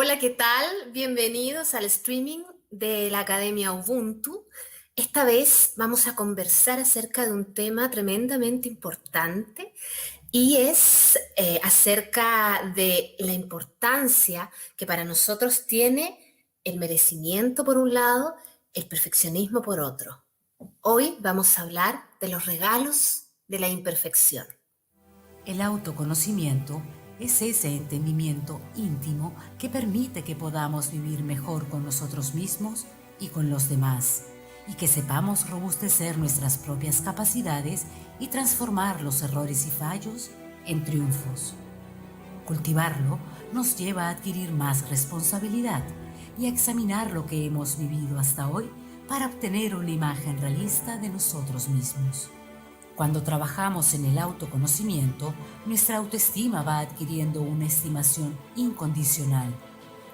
Hola, ¿qué tal? Bienvenidos al streaming de la Academia Ubuntu. Esta vez vamos a conversar acerca de un tema tremendamente importante y es acerca de la importancia que para nosotros tiene el merecimiento por un lado, el perfeccionismo por otro. Hoy vamos a hablar de los regalos de la imperfección. El autoconocimiento es ese entendimiento íntimo que permite que podamos vivir mejor con nosotros mismos y con los demás, y que sepamos robustecer nuestras propias capacidades y transformar los errores y fallos en triunfos. Cultivarlo nos lleva a adquirir más responsabilidad y a examinar lo que hemos vivido hasta hoy para obtener una imagen realista de nosotros mismos. Cuando trabajamos en el autoconocimiento, nuestra autoestima va adquiriendo una estimación incondicional,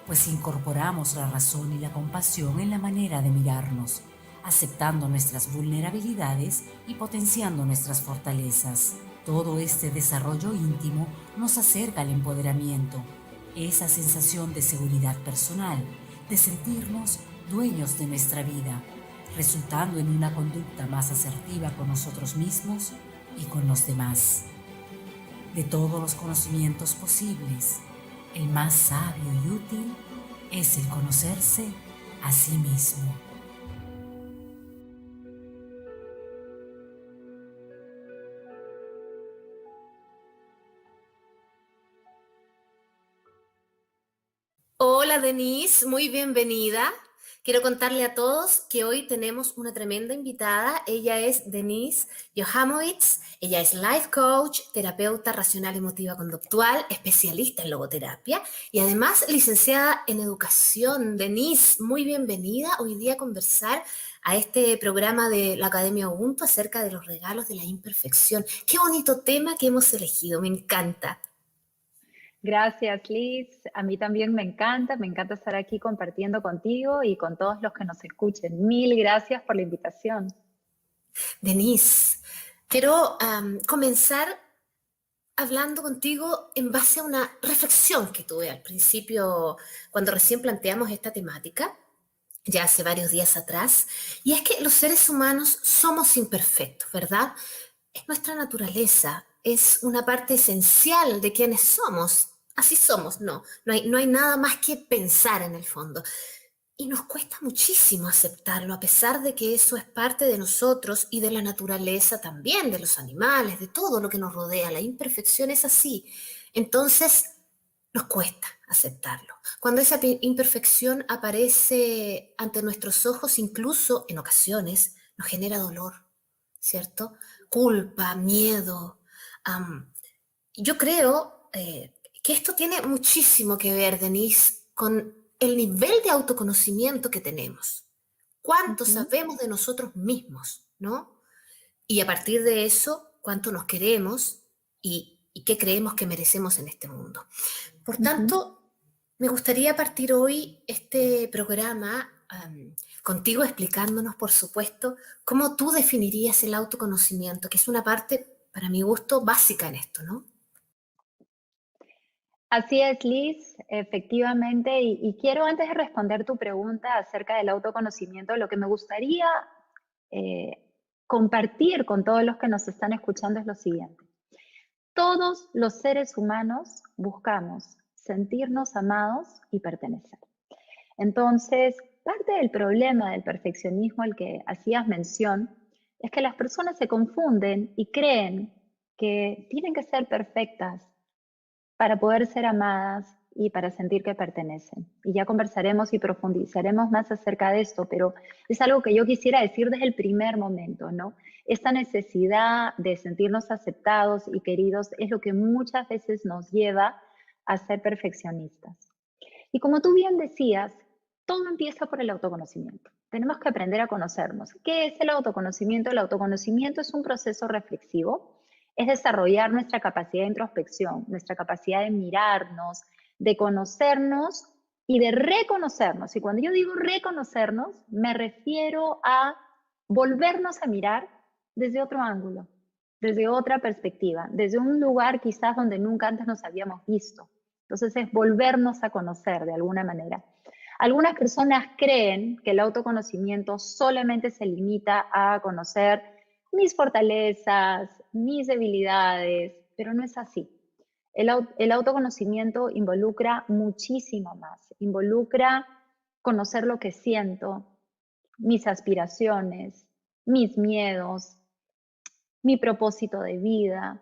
pues incorporamos la razón y la compasión en la manera de mirarnos, aceptando nuestras vulnerabilidades y potenciando nuestras fortalezas. Todo este desarrollo íntimo nos acerca al empoderamiento, esa sensación de seguridad personal, de sentirnos dueños de nuestra vida, resultando en una conducta más asertiva con nosotros mismos y con los demás. De todos los conocimientos posibles, el más sabio y útil es el conocerse a sí mismo. Hola Denise, muy bienvenida. Quiero contarle a todos que hoy tenemos una tremenda invitada. Ella es Denise Johamowitz. Ella es life coach, terapeuta racional emotiva conductual, especialista en logoterapia y además licenciada en educación. Denise, muy bienvenida hoy día a conversar a este programa de la Academia Ubuntu acerca de los regalos de la imperfección. Qué bonito tema que hemos elegido, me encanta. Gracias, Liz. A mí también me encanta estar aquí compartiendo contigo y con todos los que nos escuchen. Mil gracias por la invitación. Denise, quiero comenzar hablando contigo en base a una reflexión que tuve al principio, cuando recién planteamos esta temática, ya hace varios días atrás, y es que los seres humanos somos imperfectos, ¿verdad? Es nuestra naturaleza, es una parte esencial de quienes somos. Así somos, no hay nada más que pensar en el fondo. Y nos cuesta muchísimo aceptarlo, a pesar de que eso es parte de nosotros y de la naturaleza también, de los animales, de todo lo que nos rodea. La imperfección es así. Entonces, nos cuesta aceptarlo. Cuando esa imperfección aparece ante nuestros ojos, incluso en ocasiones, nos genera dolor, ¿cierto? Culpa, miedo. Am, yo creo que esto tiene muchísimo que ver, Denise, con el nivel de autoconocimiento que tenemos. ¿Cuánto Ujú, sabemos de nosotros mismos, no? Y a partir de eso, cuánto nos queremos y qué creemos que merecemos en este mundo. Por ujú. tanto, me gustaría partir hoy este programa contigo explicándonos, por supuesto, cómo tú definirías el autoconocimiento, que es una parte, para mi gusto, básica en esto, ¿no? Así es, Liz, efectivamente. Y quiero, antes de responder tu pregunta acerca del autoconocimiento, lo que me gustaría eh, compartir con todos los que nos están escuchando es lo siguiente. Todos los seres humanos buscamos sentirnos amados y pertenecer. Entonces, parte del problema del perfeccionismo al que hacías mención es que las personas se confunden y creen que tienen que ser perfectas para poder ser amadas y para sentir que pertenecen. Y ya conversaremos y profundizaremos más acerca de esto, pero es algo que yo quisiera decir desde el primer momento, ¿no? Esta necesidad de sentirnos aceptados y queridos es lo que muchas veces nos lleva a ser perfeccionistas. Y como tú bien decías, todo empieza por el autoconocimiento. Tenemos que aprender a conocernos. ¿Qué es el autoconocimiento? El autoconocimiento es un proceso reflexivo, es desarrollar nuestra capacidad de introspección, nuestra capacidad de mirarnos, de conocernos y de reconocernos. Y cuando yo digo reconocernos, me refiero a volvernos a mirar desde otro ángulo, desde otra perspectiva, desde un lugar quizás donde nunca antes nos habíamos visto, Entonces es volvernos a conocer de alguna manera. Algunas personas creen que el autoconocimiento solamente se limita a conocer mis fortalezas, mis debilidades, pero no es así. El autoconocimiento involucra muchísimo más. Involucra conocer lo que siento, mis aspiraciones, mis miedos, mi propósito de vida,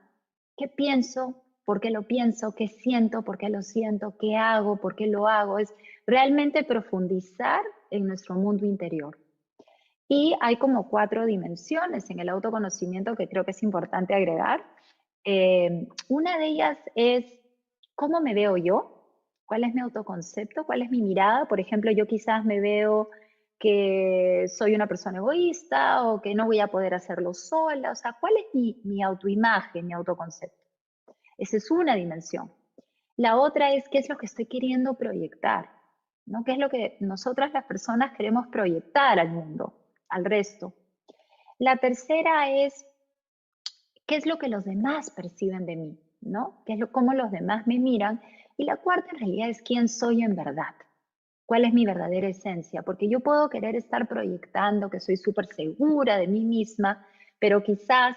qué pienso, por qué lo pienso, qué siento, por qué lo siento, qué hago, por qué lo hago. Es realmente profundizar en nuestro mundo interior. Y hay como 4 dimensiones en el autoconocimiento que creo que es importante agregar. Una de ellas es cómo me veo yo, cuál es mi autoconcepto, cuál es mi mirada. Por ejemplo, yo quizás me veo que soy una persona egoísta o que no voy a poder hacerlo sola. O sea, ¿cuál es mi autoimagen, mi autoconcepto? Esa es una dimensión. La otra es qué es lo que estoy queriendo proyectar, ¿no? ¿Qué es lo que nosotras las personas queremos proyectar al mundo, al resto? La tercera es qué es lo que los demás perciben de mí, ¿no? Cómo los demás me miran. Y la cuarta en realidad es quién soy en verdad. ¿Cuál es mi verdadera esencia? Porque yo puedo querer estar proyectando que soy súper segura de mí misma, pero quizás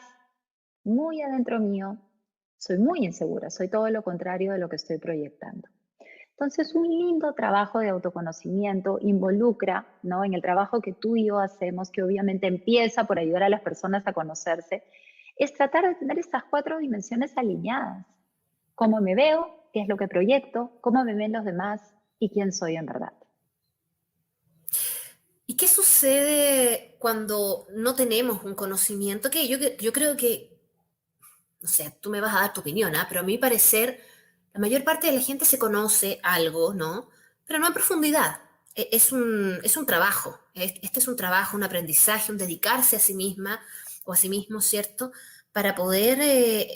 muy adentro mío soy muy insegura, soy todo lo contrario de lo que estoy proyectando. Entonces, un lindo trabajo de autoconocimiento involucra, ¿no? En el trabajo que tú y yo hacemos, que obviamente empieza por ayudar a las personas a conocerse, es tratar de tener estas 4 dimensiones alineadas. Cómo me veo, qué es lo que proyecto, cómo me ven los demás y quién soy en verdad. ¿Y qué sucede cuando no tenemos un conocimiento? Que yo creo que, no sé, tú me vas a dar tu opinión, ¿ah? Pero a mi parecer, la mayor parte de la gente se conoce algo, ¿no? Pero no en profundidad. Es un trabajo. Este es un trabajo, un aprendizaje, un dedicarse a sí misma o a sí mismo, ¿cierto? Para poder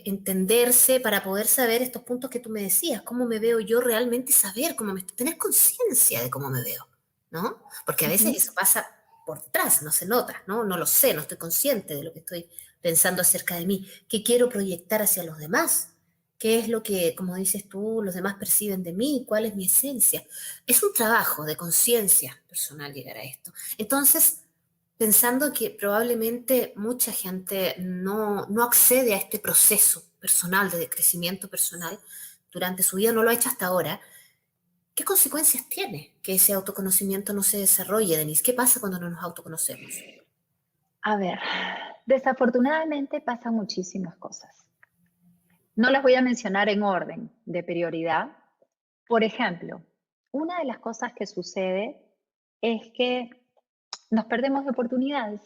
entenderse, para poder saber estos puntos que tú me decías, cómo me veo yo realmente y saber tener conciencia de cómo me veo, ¿no? Porque a veces Ujú. eso pasa por detrás, no se nota, ¿no? No lo sé, no estoy consciente de lo que estoy pensando acerca de mí, qué quiero proyectar hacia los demás, qué es lo que, como dices tú, los demás perciben de mí, cuál es mi esencia. Es un trabajo de conciencia personal llegar a esto. Entonces, pensando que probablemente mucha gente no accede a este proceso personal de crecimiento personal durante su vida, no lo ha hecho hasta ahora, ¿qué consecuencias tiene que ese autoconocimiento no se desarrolle, Denise? ¿Qué pasa cuando no nos autoconocemos? A ver, desafortunadamente pasan muchísimas cosas. No las voy a mencionar en orden de prioridad. Por ejemplo, una de las cosas que sucede es que nos perdemos de oportunidades,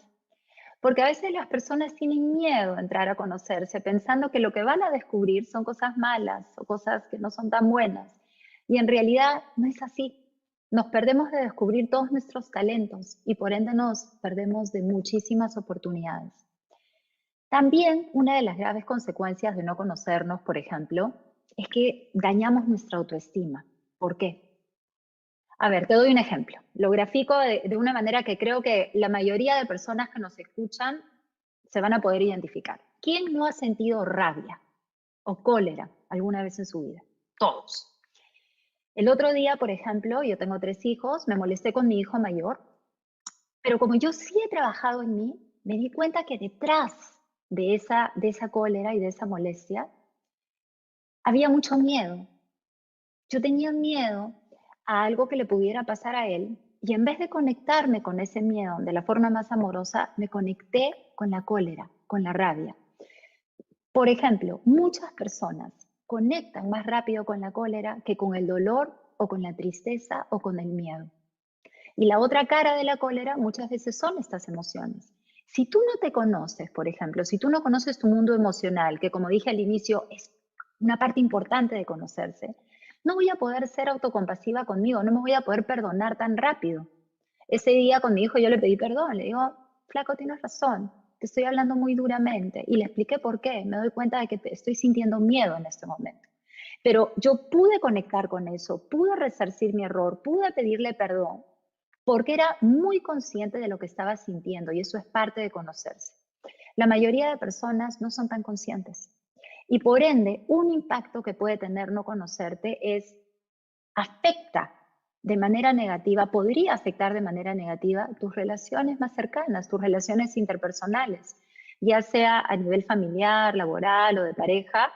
porque a veces las personas tienen miedo a entrar a conocerse pensando que lo que van a descubrir son cosas malas o cosas que no son tan buenas. Y en realidad no es así. Nos perdemos de descubrir todos nuestros talentos y por ende nos perdemos de muchísimas oportunidades. También una de las graves consecuencias de no conocernos, por ejemplo, es que dañamos nuestra autoestima. ¿Por qué? A ver, te doy un ejemplo. Lo grafico de una manera que creo que la mayoría de personas que nos escuchan se van a poder identificar. ¿Quién no ha sentido rabia o cólera alguna vez en su vida? Todos. El otro día, por ejemplo, yo tengo 3 hijos, me molesté con mi hijo mayor, pero como yo sí he trabajado en mí, me di cuenta que detrás de esa cólera y de esa molestia había mucho miedo. Yo tenía miedo a algo que le pudiera pasar a él y en vez de conectarme con ese miedo de la forma más amorosa, me conecté con la cólera, con la rabia. Por ejemplo, muchas personas conectan más rápido con la cólera que con el dolor o con la tristeza o con el miedo. Y la otra cara de la cólera muchas veces son estas emociones. Si tú no te conoces, por ejemplo, si tú no conoces tu mundo emocional, que como dije al inicio es una parte importante de conocerse, no voy a poder ser autocompasiva conmigo, no me voy a poder perdonar tan rápido. Ese día con mi hijo yo le pedí perdón, le digo, flaco, tienes razón, te estoy hablando muy duramente y le expliqué por qué, me doy cuenta de que estoy sintiendo miedo en este momento. Pero yo pude conectar con eso, pude resarcir mi error, pude pedirle perdón porque era muy consciente de lo que estaba sintiendo y eso es parte de conocerse. La mayoría de personas no son tan conscientes y por ende un impacto que puede tener no conocerte es afecta de manera negativa, podría afectar de manera negativa tus relaciones más cercanas, tus relaciones interpersonales, ya sea a nivel familiar, laboral o de pareja,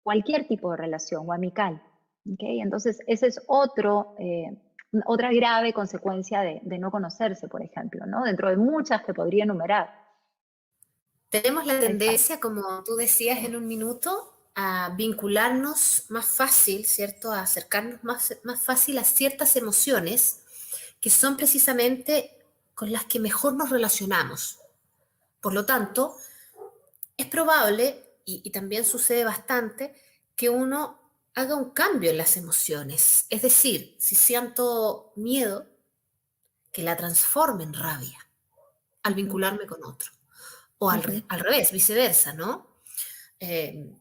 cualquier tipo de relación o amical. ¿Okay? Entonces, ese es otra grave consecuencia de no conocerse, por ejemplo, ¿no? Dentro de muchas que podría enumerar. Tenemos la Exacto. tendencia, como tú decías en un minuto, a vincularnos más fácil, ¿cierto? A acercarnos más fácil a ciertas emociones que son precisamente con las que mejor nos relacionamos. Por lo tanto, es probable, y también sucede bastante, que uno haga un cambio en las emociones. Es decir, si siento miedo, que la transforme en rabia al Ujú, vincularme con otro. O ujú, al revés, viceversa, ¿no? Eh,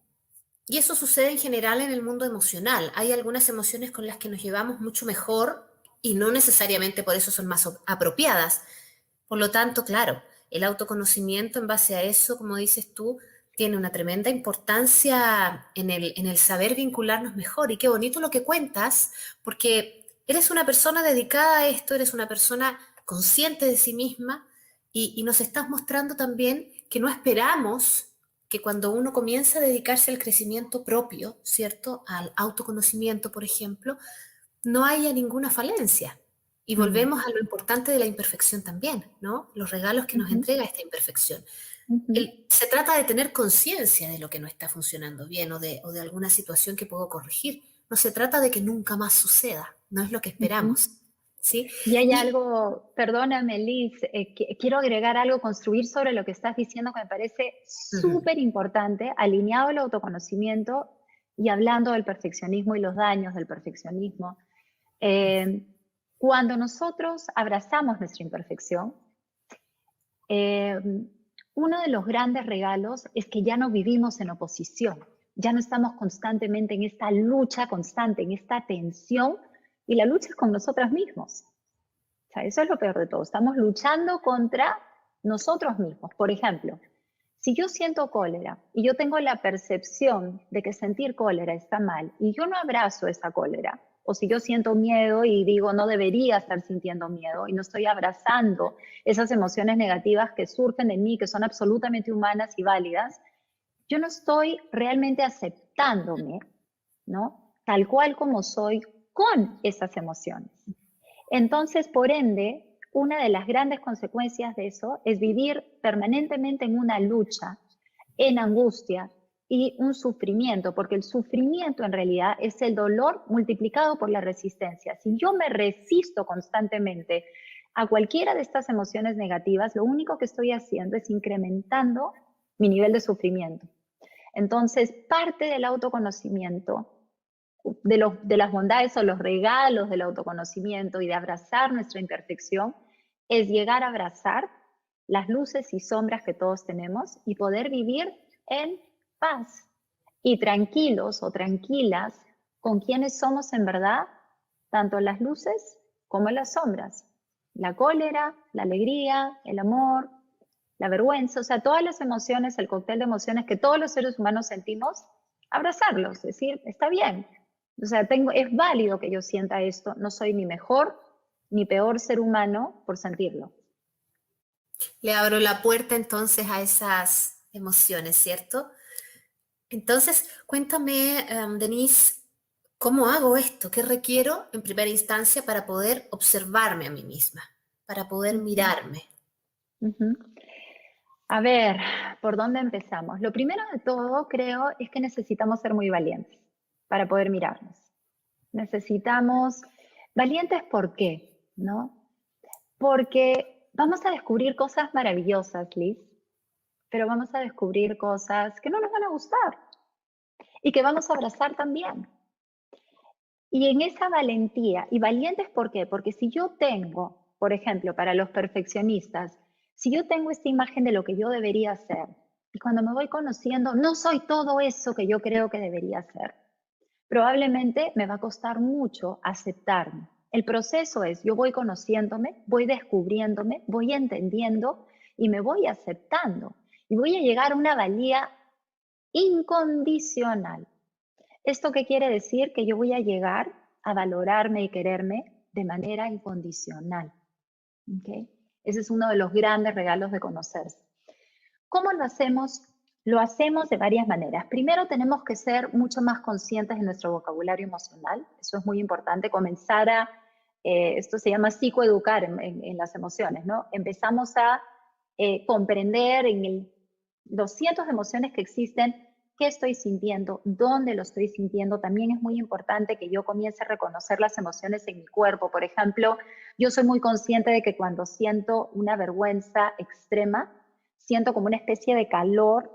y eso sucede en general en el mundo emocional. Hay algunas emociones con las que nos llevamos mucho mejor y no necesariamente por eso son más apropiadas. Por lo tanto, claro, el autoconocimiento en base a eso, como dices tú, tiene una tremenda importancia en el saber vincularnos mejor. Y qué bonito lo que cuentas, porque eres una persona dedicada a esto, eres una persona consciente de sí misma y nos estás mostrando también que no esperamos que cuando uno comienza a dedicarse al crecimiento propio, ¿cierto? Al autoconocimiento, por ejemplo, no haya ninguna falencia. Y ujú, volvemos a lo importante de la imperfección también, ¿no? Los regalos que nos ujú, entrega esta imperfección. ujú. Se trata de tener conciencia de lo que no está funcionando bien o de alguna situación que puedo corregir. No se trata de que nunca más suceda, no es lo que Ujú. esperamos, ¿sí? Y hay Y algo, perdóname Liz, quiero agregar algo, construir sobre lo que estás diciendo que me parece ujú, súper importante, alineado al autoconocimiento y hablando del perfeccionismo y los daños del perfeccionismo. Eh, Cuando nosotros abrazamos nuestra imperfección, eh, uno de los grandes regalos es que ya no vivimos en oposición, ya no estamos constantemente en esta lucha constante, en esta tensión, y la lucha es con nosotros mismos. O sea, eso es lo peor de todo. Estamos luchando contra nosotros mismos. Por ejemplo, si yo siento cólera y yo tengo la percepción de que sentir cólera está mal y yo no abrazo esa cólera, o si yo siento miedo y digo no debería estar sintiendo miedo y no estoy abrazando esas emociones negativas que surgen en mí, que son absolutamente humanas y válidas, yo no estoy realmente aceptándome, ¿no? Tal cual como soy con esas emociones. Entonces, por ende, una de las grandes consecuencias de eso es vivir permanentemente en una lucha, en angustia y un sufrimiento, porque el sufrimiento en realidad es el dolor multiplicado por la resistencia. Si yo me resisto constantemente a cualquiera de estas emociones negativas, lo único que estoy haciendo es incrementando mi nivel de sufrimiento. Entonces, parte del autoconocimiento de las bondades o los regalos del autoconocimiento y de abrazar nuestra imperfección es llegar a abrazar las luces y sombras que todos tenemos y poder vivir en paz y tranquilos o tranquilas con quienes somos en verdad, tanto las luces como las sombras, la cólera, la alegría, el amor, la vergüenza, o sea, todas las emociones, el cóctel de emociones que todos los seres humanos sentimos, abrazarlos, decir, está bien, o sea, es válido que yo sienta esto, no soy ni mejor ni peor ser humano por sentirlo. le abro la puerta entonces a esas emociones, ¿cierto? Entonces, cuéntame, Denise, ¿cómo hago esto? ¿Qué requiero en primera instancia para poder observarme a mí misma, para poder Uh -huh, mirarme? uh -huh. A ver, ¿por dónde empezamos? Lo primero de todo, creo, es que necesitamos ser muy valientes para poder mirarnos. Necesitamos valientes, ¿por qué? ¿No? Porque vamos a descubrir cosas maravillosas, Liz, pero vamos a descubrir cosas que no nos van a gustar y que vamos a abrazar también. Y en esa valentía, y valientes, ¿por qué? Porque si yo tengo, por ejemplo, para los perfeccionistas, si yo tengo esta imagen de lo que yo debería ser, y cuando me voy conociendo, no soy todo eso que yo creo que debería ser, probablemente me va a costar mucho aceptarme. El proceso es, yo voy conociéndome, voy descubriéndome, voy entendiendo y me voy aceptando. Y voy a llegar a una valía incondicional. ¿Esto qué quiere decir? Que yo voy a llegar a valorarme y quererme de manera incondicional. ¿Okay? Ese es uno de los grandes regalos de conocerse. ¿Cómo lo hacemos? Lo hacemos de varias maneras. Primero, tenemos que ser mucho más conscientes de nuestro vocabulario emocional. Eso es muy importante, comenzar a, esto se llama psicoeducar en las emociones, ¿no? Empezamos a comprender los cientos de emociones que existen, qué estoy sintiendo, dónde lo estoy sintiendo. También es muy importante que yo comience a reconocer las emociones en mi cuerpo. Por ejemplo, yo soy muy consciente de que cuando siento una vergüenza extrema, siento como una especie de calor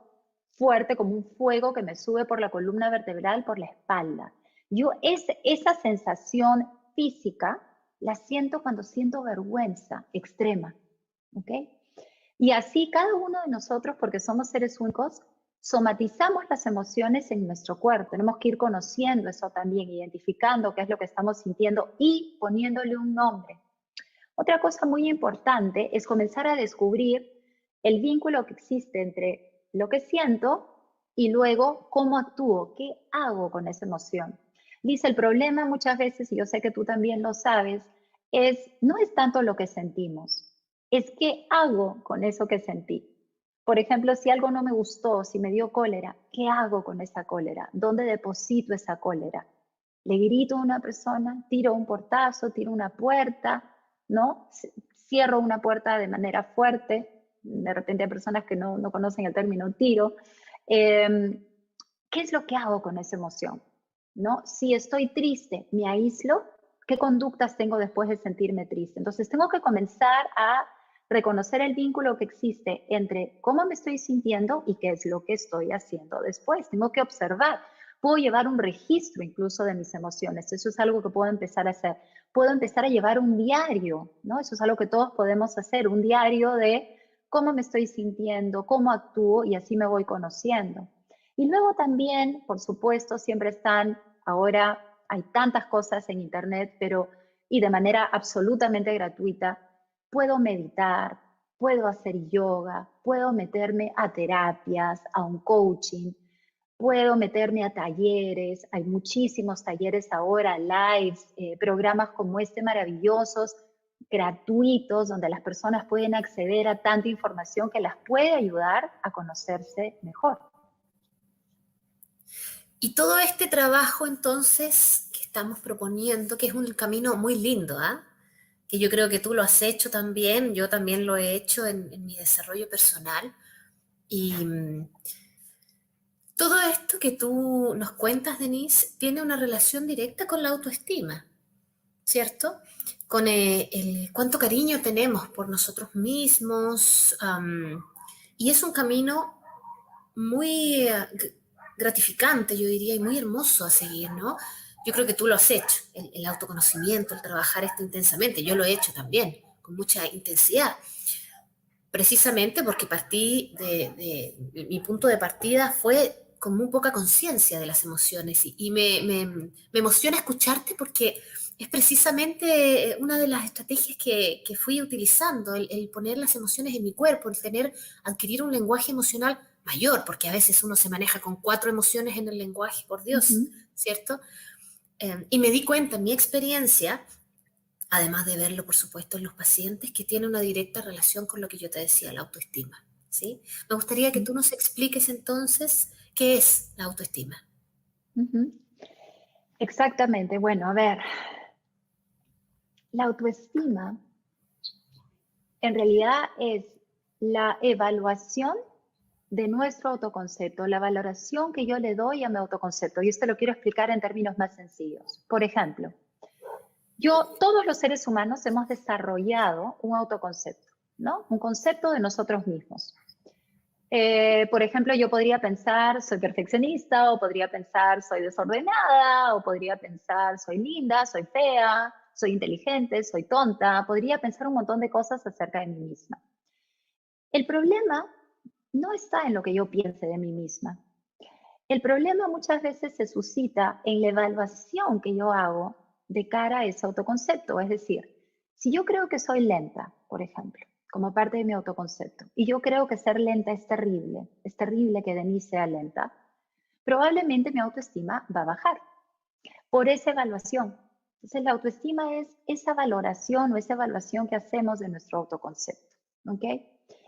fuerte, como un fuego que me sube por la columna vertebral, por la espalda. Esa sensación física la siento cuando siento vergüenza extrema, ¿ok? Y así cada uno de nosotros, porque somos seres únicos, somatizamos las emociones en nuestro cuerpo. Tenemos que ir conociendo eso también, identificando qué es lo que estamos sintiendo y poniéndole un nombre. Otra cosa muy importante es comenzar a descubrir el vínculo que existe entre lo que siento y luego cómo actúo, qué hago con esa emoción. Liz, el problema muchas veces, y yo sé que tú también lo sabes, no es tanto lo que sentimos, es qué hago con eso que sentí. Por ejemplo, si algo no me gustó, si me dio cólera, ¿qué hago con esa cólera? ¿Dónde deposito esa cólera? ¿Le grito a una persona? ¿Tiro un portazo? ¿Tiro una puerta? ¿No? Cierro una puerta de manera fuerte. De repente hay personas que no conocen el término tiro. ¿Qué es lo que hago con esa emoción? ¿No? Si estoy triste, me aíslo. ¿Qué conductas tengo después de sentirme triste? Entonces tengo que comenzar a reconocer el vínculo que existe entre cómo me estoy sintiendo y qué es lo que estoy haciendo después. Tengo que observar. Puedo llevar un registro incluso de mis emociones. Eso es algo que puedo empezar a hacer. Puedo empezar a llevar un diario, ¿no? Eso es algo que todos podemos hacer, un diario de cómo me estoy sintiendo, cómo actúo y así me voy conociendo. Y luego también, por supuesto, siempre ahora hay tantas cosas en Internet, y de manera absolutamente gratuita, puedo meditar, puedo hacer yoga, puedo meterme a terapias, a un coaching, puedo meterme a talleres, hay muchísimos talleres ahora, lives, programas como este maravillosos, gratuitos, donde las personas pueden acceder a tanta información que las puede ayudar a conocerse mejor. Y todo este trabajo entonces que estamos proponiendo, que es un camino muy lindo, ¿ah? Que yo creo que tú lo has hecho también, yo también lo he hecho en mi desarrollo personal. Y todo esto que tú nos cuentas, Denise, tiene una relación directa con la autoestima, ¿cierto? Con el cuánto cariño tenemos por nosotros mismos. Y es un camino muy gratificante, yo diría, y muy hermoso a seguir, ¿no? Yo creo que tú lo has hecho, el autoconocimiento, el trabajar esto intensamente. Yo lo he hecho también, con mucha intensidad, precisamente porque mi punto de partida fue con muy poca conciencia de las emociones y me emociona escucharte porque es precisamente una de las estrategias que fui utilizando, el poner las emociones en mi cuerpo, adquirir un lenguaje emocional mayor, porque a veces uno se maneja con 4 emociones en el lenguaje, por Dios, ¿cierto? Y me di cuenta en mi experiencia, además de verlo, por supuesto, en los pacientes, que tiene una directa relación con lo que yo te decía, la autoestima, ¿sí? Me gustaría que tú nos expliques entonces qué es la autoestima. Exactamente. Bueno, a ver, la autoestima en realidad es la evaluación de nuestro autoconcepto, la valoración que yo le doy a mi autoconcepto. Y esto lo quiero explicar en términos más sencillos. Por ejemplo, todos los seres humanos hemos desarrollado un autoconcepto, ¿no? Un concepto de nosotros mismos. Por ejemplo, yo podría pensar, soy perfeccionista, o podría pensar, soy desordenada, o podría pensar, soy linda, soy fea, soy inteligente, soy tonta. Podría pensar un montón de cosas acerca de mí misma. El problema no está en lo que yo piense de mí misma. El problema muchas veces se suscita en la evaluación que yo hago de cara a ese autoconcepto. Es decir, si yo creo que soy lenta, por ejemplo, como parte de mi autoconcepto, y yo creo que ser lenta es terrible que Denise sea lenta, probablemente mi autoestima va a bajar por esa evaluación. Entonces, la autoestima es esa valoración o esa evaluación que hacemos de nuestro autoconcepto, ¿ok?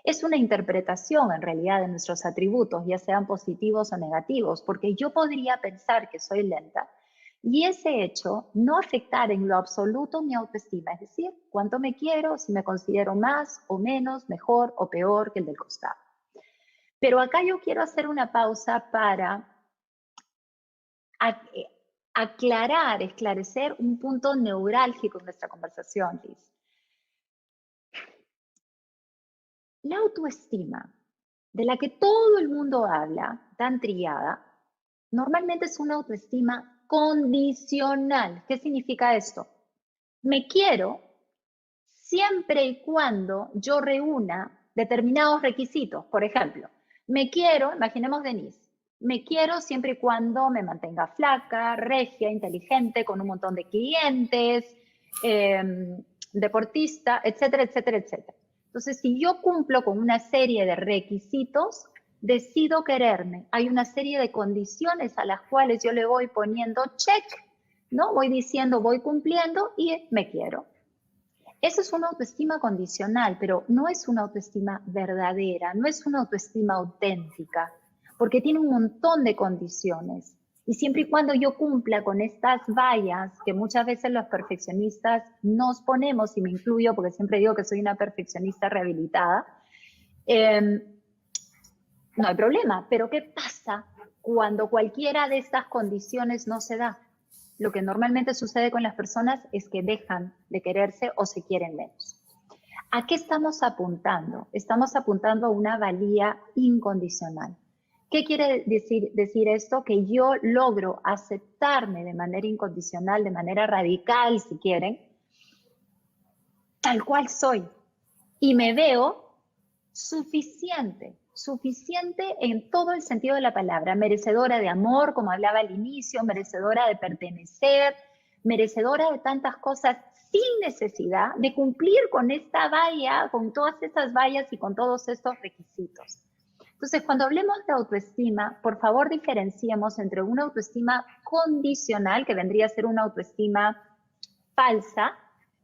Es una interpretación en realidad de nuestros atributos, ya sean positivos o negativos, porque yo podría pensar que soy lenta y ese hecho no afectar en lo absoluto mi autoestima, es decir, cuánto me quiero, si me considero más o menos, mejor o peor que el del costado. Pero acá yo quiero hacer una pausa para aclarar, esclarecer un punto neurálgico en nuestra conversación, Liz. La autoestima, de la que todo el mundo habla, tan trillada, normalmente es una autoestima condicional. ¿Qué significa esto? Me quiero siempre y cuando yo reúna determinados requisitos. Por ejemplo, me quiero, imaginemos Denise, me quiero siempre y cuando me mantenga flaca, regia, inteligente, con un montón de clientes, deportista, etcétera, etcétera, etcétera. Entonces, si yo cumplo con una serie de requisitos, decido quererme. Hay una serie de condiciones a las cuales yo le voy poniendo check, ¿no? Voy diciendo, voy cumpliendo y me quiero. Eso es una autoestima condicional, pero no es una autoestima verdadera, no es una autoestima auténtica, porque tiene un montón de condiciones. Y siempre y cuando yo cumpla con estas vallas que muchas veces los perfeccionistas nos ponemos, y me incluyo porque siempre digo que soy una perfeccionista rehabilitada, no hay problema. Pero ¿qué pasa cuando cualquiera de estas condiciones no se da? Lo que normalmente sucede con las personas es que dejan de quererse o se quieren menos. ¿A qué estamos apuntando? Estamos apuntando a una valía incondicional. ¿Qué quiere decir esto? Que yo logro aceptarme de manera incondicional, de manera radical, si quieren, tal cual soy. Y me veo suficiente en todo el sentido de la palabra, merecedora de amor, como hablaba al inicio, merecedora de pertenecer, merecedora de tantas cosas sin necesidad de cumplir con esta valla, con todas estas vallas y con todos estos requisitos. Entonces, cuando hablemos de autoestima, por favor diferenciemos entre una autoestima condicional, que vendría a ser una autoestima falsa,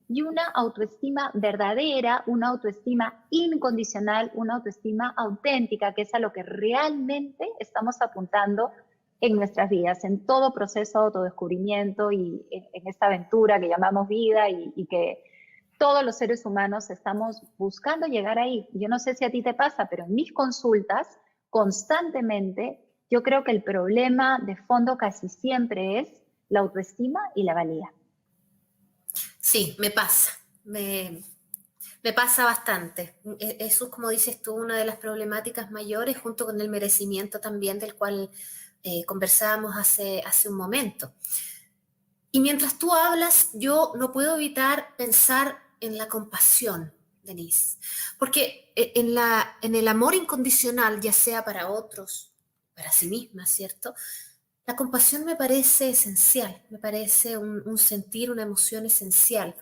y una autoestima verdadera, una autoestima incondicional, una autoestima auténtica, que es a lo que realmente estamos apuntando en nuestras vidas, en todo proceso de autodescubrimiento y en esta aventura que llamamos vida y que todos los seres humanos estamos buscando llegar ahí. Yo no sé si a ti te pasa, pero en mis consultas, constantemente, yo creo que el problema de fondo casi siempre es la autoestima y la valía. Sí, me pasa. Me pasa bastante. Eso es, como dices tú, una de las problemáticas mayores, junto con el merecimiento también, del cual conversábamos hace un momento. Y mientras tú hablas, yo no puedo evitar pensar en la compasión, Denise, porque en el amor incondicional, ya sea para otros, para sí misma, ¿cierto? La compasión me parece esencial, me parece un sentir, una emoción esencial.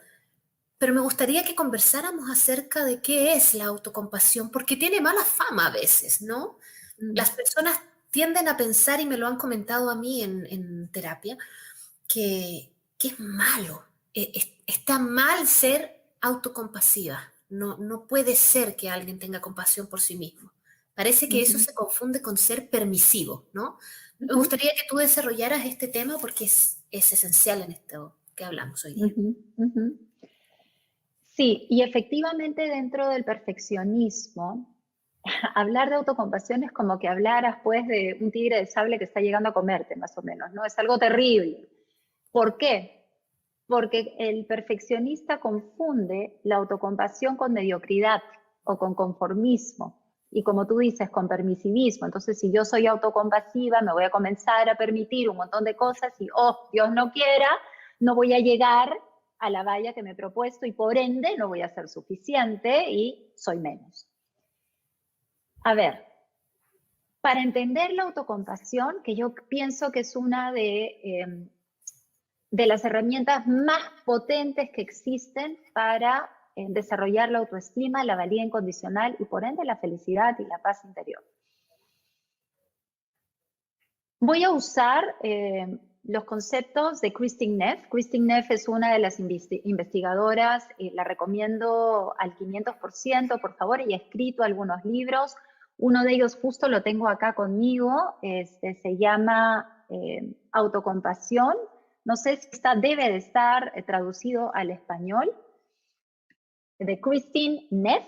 Pero me gustaría que conversáramos acerca de qué es la autocompasión, porque tiene mala fama a veces, ¿no? Las personas tienden a pensar, y me lo han comentado a mí en terapia, que es malo. Está mal ser autocompasiva. No, no puede ser que alguien tenga compasión por sí mismo. Parece que eso se confunde con ser permisivo, ¿no? Me gustaría que tú desarrollaras este tema porque es esencial en esto que hablamos hoy día. Sí, y efectivamente dentro del perfeccionismo, hablar de autocompasión es como que hablaras pues de un tigre de sable que está llegando a comerte, más o menos, ¿no? Es algo terrible. ¿Por qué? Porque el perfeccionista confunde la autocompasión con mediocridad o con conformismo. Y como tú dices, con permisivismo. Entonces, si yo soy autocompasiva, me voy a comenzar a permitir un montón de cosas y, oh, Dios no quiera, no voy a llegar a la valla que me he propuesto y por ende no voy a ser suficiente y soy menos. A ver, para entender la autocompasión, que yo pienso que es una de las herramientas más potentes que existen para desarrollar la autoestima, la valía incondicional y por ende la felicidad y la paz interior. Voy a usar los conceptos de Christine Neff. Christine Neff es una de las investigadoras, la recomiendo al 500%, por favor. Ella ha escrito algunos libros. Uno de ellos justo lo tengo acá conmigo, se llama Autocompasión. No sé si debe de estar traducido al español. De Christine Neff,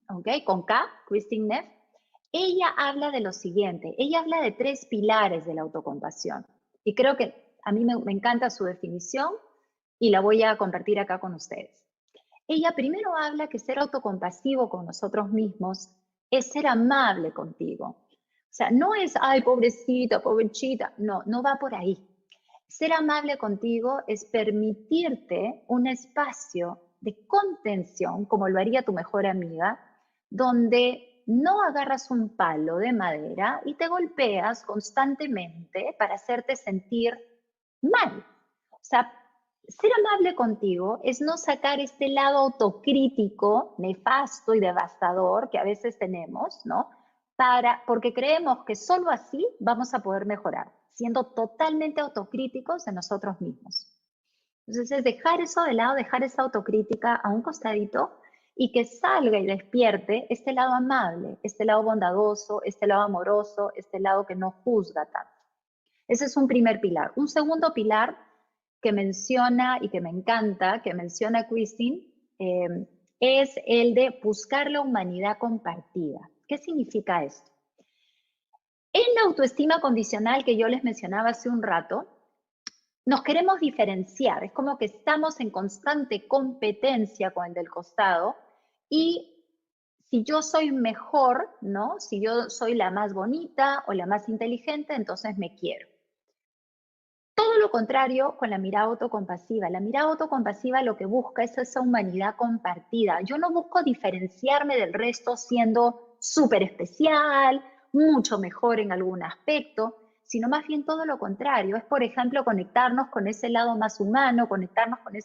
¿ok? Con K, Christine Neff. Ella habla de lo siguiente, ella habla de 3 pilares de la autocompasión. Y creo que a mí me encanta su definición y la voy a compartir acá con ustedes. Ella primero habla que ser autocompasivo con nosotros mismos es ser amable contigo. O sea, no es, ay, pobrecita, pobrecita. No, no va por ahí. Ser amable contigo es permitirte un espacio de contención, como lo haría tu mejor amiga, donde no agarras un palo de madera y te golpeas constantemente para hacerte sentir mal. O sea, ser amable contigo es no sacar este lado autocrítico, nefasto y devastador que a veces tenemos, ¿no? Porque creemos que solo así vamos a poder mejorar, siendo totalmente autocríticos de nosotros mismos. Entonces es dejar eso de lado, dejar esa autocrítica a un costadito y que salga y despierte este lado amable, este lado bondadoso, este lado amoroso, este lado que no juzga tanto. Ese es un primer pilar. Un segundo pilar que menciona y que me encanta, que menciona Christine, es el de buscar la humanidad compartida. ¿Qué significa esto? En la autoestima condicional que yo les mencionaba hace un rato, nos queremos diferenciar, es como que estamos en constante competencia con el del costado y si yo soy mejor, ¿no? Si yo soy la más bonita o la más inteligente, entonces me quiero. Todo lo contrario con la mirada autocompasiva. La mirada autocompasiva lo que busca es esa humanidad compartida. Yo no busco diferenciarme del resto siendo súper especial, mucho mejor en algún aspecto, sino más bien todo lo contrario. Es, por ejemplo, conectarnos con ese lado más humano, conectarnos con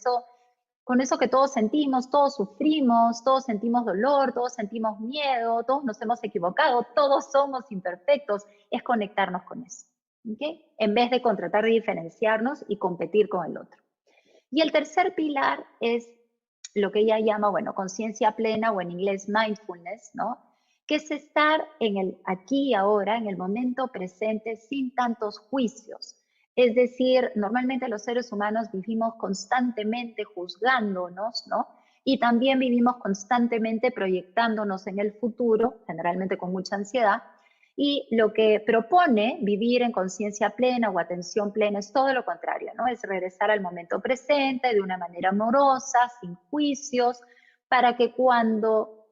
eso que todos sentimos, todos sufrimos, todos sentimos dolor, todos sentimos miedo, todos nos hemos equivocado, todos somos imperfectos. Es conectarnos con eso. ¿Okay? En vez de tratar de diferenciarnos y competir con el otro. Y el tercer pilar es lo que ella llama, bueno, conciencia plena o en inglés mindfulness, ¿no? Que es estar en el aquí y ahora, en el momento presente, sin tantos juicios. Es decir, normalmente los seres humanos vivimos constantemente juzgándonos, ¿no? Y también vivimos constantemente proyectándonos en el futuro, generalmente con mucha ansiedad. Y lo que propone vivir en conciencia plena o atención plena es todo lo contrario, ¿no? Es regresar al momento presente de una manera amorosa, sin juicios, para que cuando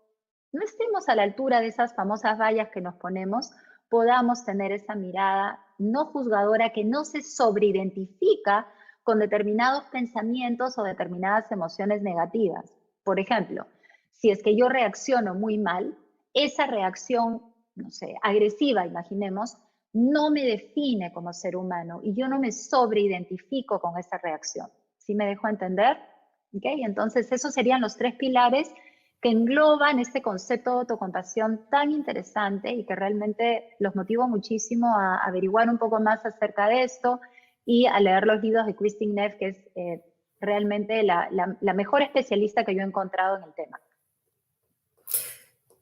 no estemos a la altura de esas famosas vallas que nos ponemos, podamos tener esa mirada no juzgadora que no se sobreidentifica con determinados pensamientos o determinadas emociones negativas. Por ejemplo, si es que yo reacciono muy mal, esa reacción, no sé, agresiva, imaginemos, no me define como ser humano y yo no me sobreidentifico con esa reacción. ¿Sí me dejo entender? ¿Okay? Entonces, esos serían los 3 pilares que engloban este concepto de autocompasión tan interesante y que realmente los motivo muchísimo a averiguar un poco más acerca de esto y a leer los libros de Christine Neff, que es realmente la mejor especialista que yo he encontrado en el tema.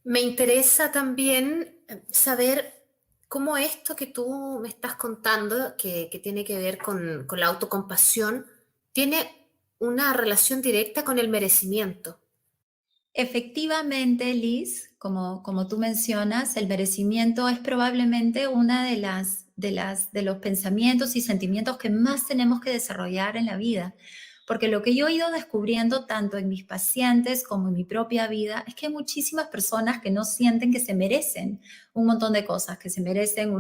Me interesa también saber cómo esto que tú me estás contando, que tiene que ver con la autocompasión, tiene una relación directa con el merecimiento. Efectivamente, Liz, como tú mencionas, el merecimiento es probablemente una de los pensamientos y sentimientos que más tenemos que desarrollar en la vida. Porque lo que yo he ido descubriendo tanto en mis pacientes como en mi propia vida es que hay muchísimas personas que no sienten que se merecen un montón de cosas, que se merecen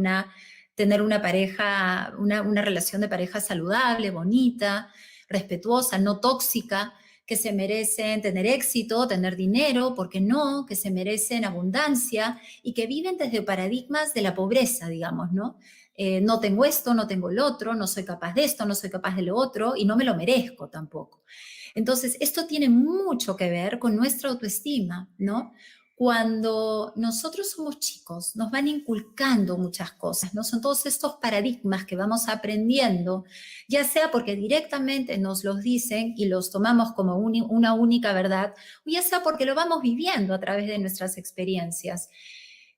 tener una pareja, una relación de pareja saludable, bonita, respetuosa, no tóxica, que se merecen tener éxito, tener dinero, ¿por qué no? Que se merecen abundancia y que viven desde paradigmas de la pobreza, digamos, ¿no? No tengo esto, no tengo lo otro, no soy capaz de esto, no soy capaz de lo otro y no me lo merezco tampoco. Entonces, esto tiene mucho que ver con nuestra autoestima, ¿no? cuando nosotros somos chicos, nos van inculcando muchas cosas, ¿no? Son todos estos paradigmas que vamos aprendiendo, ya sea porque directamente nos los dicen y los tomamos como una única verdad, o ya sea porque lo vamos viviendo a través de nuestras experiencias.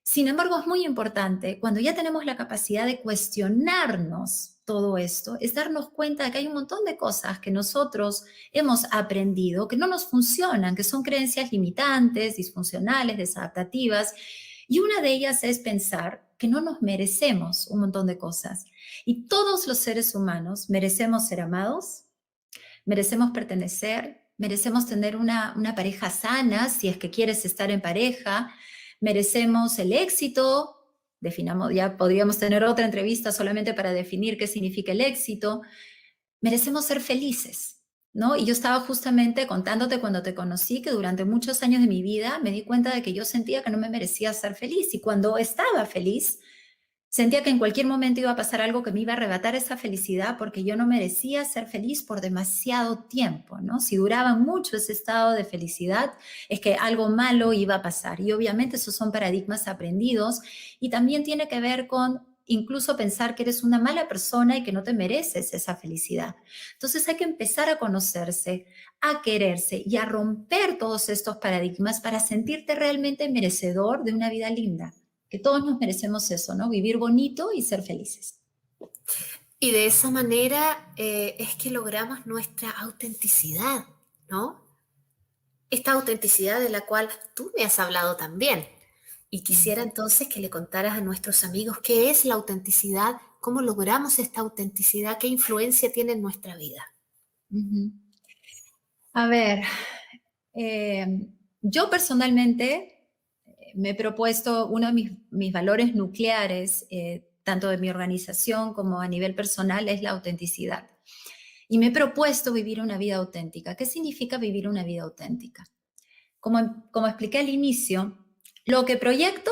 Sin embargo, es muy importante, cuando ya tenemos la capacidad de cuestionarnos todo esto, es darnos cuenta de que hay un montón de cosas que nosotros hemos aprendido, que no nos funcionan, que son creencias limitantes, disfuncionales, desadaptativas, y una de ellas es pensar que no nos merecemos un montón de cosas. Y todos los seres humanos merecemos ser amados, merecemos pertenecer, merecemos tener una pareja sana, si es que quieres estar en pareja, merecemos el éxito, definamos, ya podríamos tener otra entrevista solamente para definir qué significa el éxito, merecemos ser felices, ¿no? Y yo estaba justamente contándote cuando te conocí que durante muchos años de mi vida me di cuenta de que yo sentía que no me merecía ser feliz, y cuando estaba feliz, sentía que en cualquier momento iba a pasar algo que me iba a arrebatar esa felicidad porque yo no merecía ser feliz por demasiado tiempo, ¿no? Si duraba mucho ese estado de felicidad, es que algo malo iba a pasar. Y obviamente esos son paradigmas aprendidos y también tiene que ver con incluso pensar que eres una mala persona y que no te mereces esa felicidad. Entonces hay que empezar a conocerse, a quererse y a romper todos estos paradigmas para sentirte realmente merecedor de una vida linda. Que todos nos merecemos eso, ¿no? Vivir bonito y ser felices. Y de esa manera es que logramos nuestra autenticidad, ¿no? Esta autenticidad de la cual tú me has hablado también. Y quisiera entonces que le contaras a nuestros amigos qué es la autenticidad, cómo logramos esta autenticidad, qué influencia tiene en nuestra vida. A ver, yo personalmente me he propuesto uno de mis valores nucleares, tanto de mi organización como a nivel personal, es la autenticidad. Y me he propuesto vivir una vida auténtica. ¿Qué significa vivir una vida auténtica? Como expliqué al inicio, lo que proyecto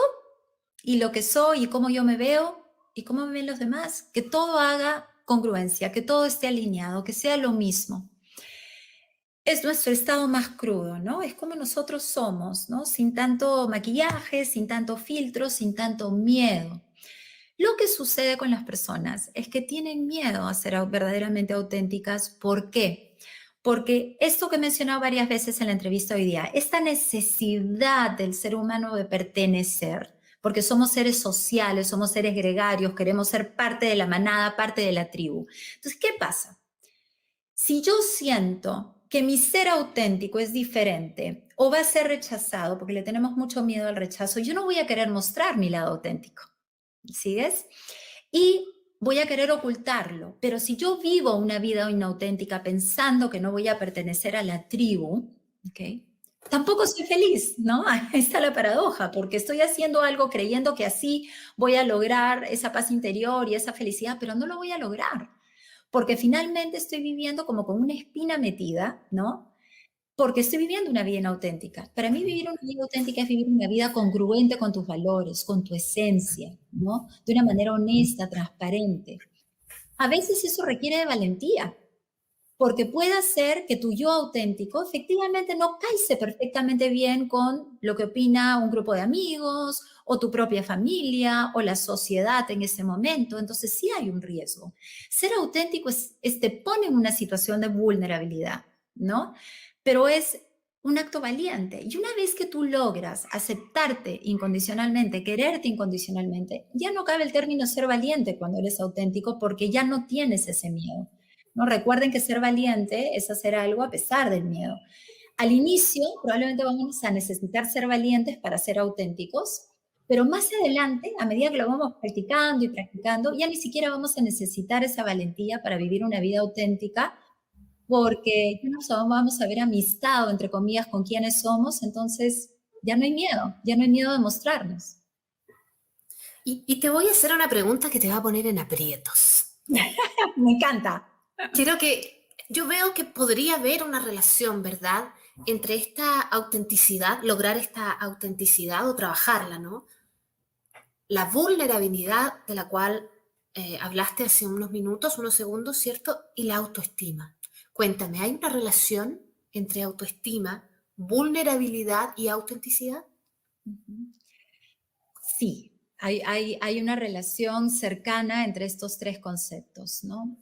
y lo que soy y cómo yo me veo y cómo me ven los demás, que todo haga congruencia, que todo esté alineado, que sea lo mismo. Es nuestro estado más crudo, ¿no? Es como nosotros somos, ¿no? Sin tanto maquillaje, sin tanto filtro, sin tanto miedo. Lo que sucede con las personas es que tienen miedo a ser verdaderamente auténticas. ¿Por qué? Porque esto que he mencionado varias veces en la entrevista hoy día, esta necesidad del ser humano de pertenecer, porque somos seres sociales, somos seres gregarios, queremos ser parte de la manada, parte de la tribu. Entonces, ¿qué pasa? Si yo siento que mi ser auténtico es diferente o va a ser rechazado, porque le tenemos mucho miedo al rechazo, yo no voy a querer mostrar mi lado auténtico. ¿Sigues? Y voy a querer ocultarlo. Pero si yo vivo una vida inauténtica pensando que no voy a pertenecer a la tribu, ¿okay? Tampoco soy feliz, ¿no? Ahí está la paradoja, porque estoy haciendo algo creyendo que así voy a lograr esa paz interior y esa felicidad, pero no lo voy a lograr, porque finalmente estoy viviendo como con una espina metida, ¿no? Porque estoy viviendo una vida inauténtica. Para mí vivir una vida auténtica es vivir una vida congruente con tus valores, con tu esencia, ¿no? De una manera honesta, transparente. A veces eso requiere de valentía, porque puede ser que tu yo auténtico efectivamente no calce perfectamente bien con lo que opina un grupo de amigos o tu propia familia o la sociedad en ese momento. Entonces sí hay un riesgo. Ser auténtico te pone en una situación de vulnerabilidad, ¿no? Pero es un acto valiente. Y una vez que tú logras aceptarte incondicionalmente, quererte incondicionalmente, ya no cabe el término ser valiente cuando eres auténtico, porque ya no tienes ese miedo, ¿no? Recuerden que ser valiente es hacer algo a pesar del miedo. Al inicio probablemente vamos a necesitar ser valientes para ser auténticos, pero más adelante, a medida que lo vamos practicando y practicando, ya ni siquiera vamos a necesitar esa valentía para vivir una vida auténtica, porque ya nos vamos a ver amistado, entre comillas, con quienes somos, entonces ya no hay miedo de mostrarnos. Y te voy a hacer una pregunta que te va a poner en aprietos. Me encanta. Yo veo que podría haber una relación, ¿verdad?, entre esta autenticidad, lograr esta autenticidad o trabajarla, ¿no? La vulnerabilidad de la cual hablaste hace unos minutos, unos segundos, ¿cierto? Y la autoestima. Cuéntame, ¿hay una relación entre autoestima, vulnerabilidad y autenticidad? Ujú. Sí, hay una relación cercana entre estos tres conceptos, ¿no?